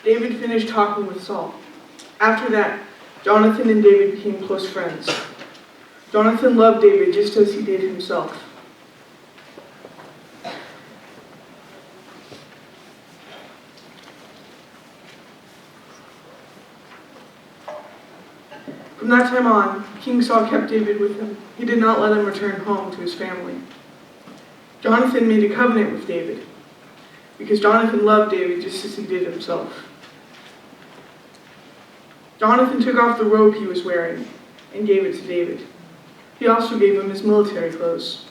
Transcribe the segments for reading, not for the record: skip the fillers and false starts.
David finished talking with Saul. After that, Jonathan and David became close friends. Jonathan loved David just as he did himself. From that time on, King Saul kept David with him. He did not let him return home to his family. Jonathan made a covenant with David, because Jonathan loved David just as he did himself. Jonathan took off the robe he was wearing and gave it to David. He also gave him his military clothes.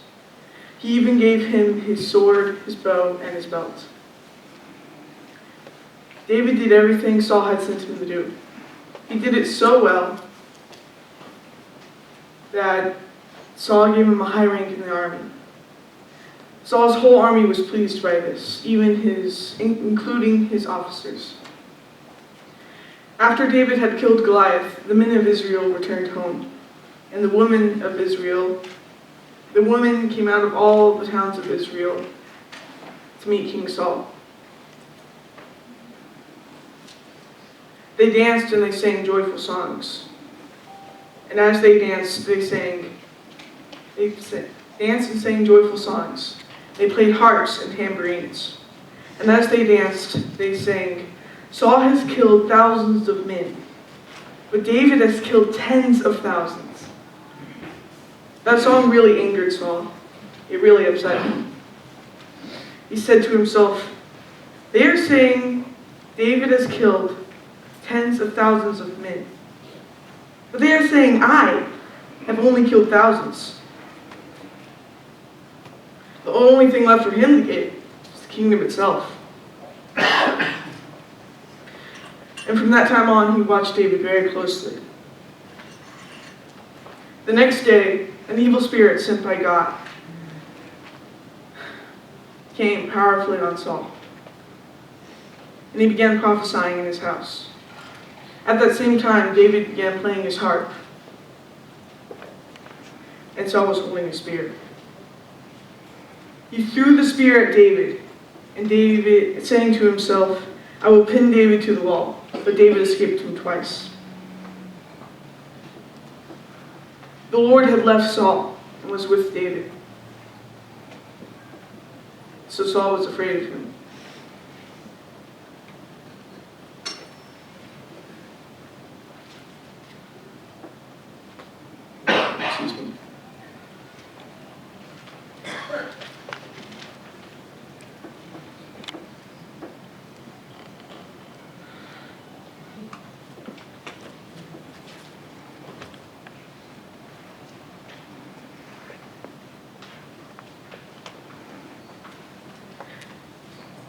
He even gave him his sword, his bow, and his belt. David did everything Saul had sent him to do. He did it so well that Saul gave him a high rank in the army. Saul's whole army was pleased by this, including his officers. After David had killed Goliath, the men of Israel returned home, and the women came out of all the towns of Israel to meet King Saul. They danced and they sang joyful songs. And as they danced, they danced and sang joyful songs. They played harps and tambourines. And as they danced, they sang, "Saul has killed thousands of men, but David has killed tens of thousands." That song really angered Saul. It really upset him. He said to himself, "They are saying David has killed tens of thousands of men, but they are saying I have only killed thousands." The only thing left for him to get is the kingdom itself. And from that time on, he watched David very closely. The next day, an evil spirit sent by God came powerfully on Saul, and he began prophesying in his house. At that same time, David began playing his harp, and Saul was holding a spear. He threw the spear at David, and David, saying to himself, "I will pin David to the wall," but David escaped him twice. The Lord had left Saul and was with David, so Saul was afraid of him. Excuse me.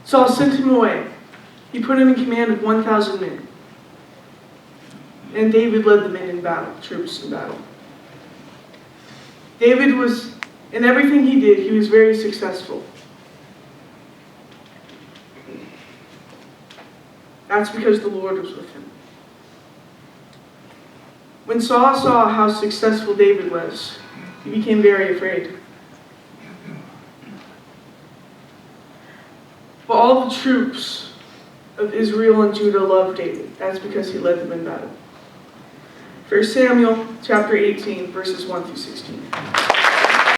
Saul sent him away. He put him in command of 1,000 men. And David led the men in battle, troops in battle. David was, in everything he did, he was very successful. That's because the Lord was with him. When Saul saw how successful David was, he became very afraid. But all the troops of Israel and Judah loved David. That's because he led them in battle. 1 Samuel chapter 18, verses 1 through 16.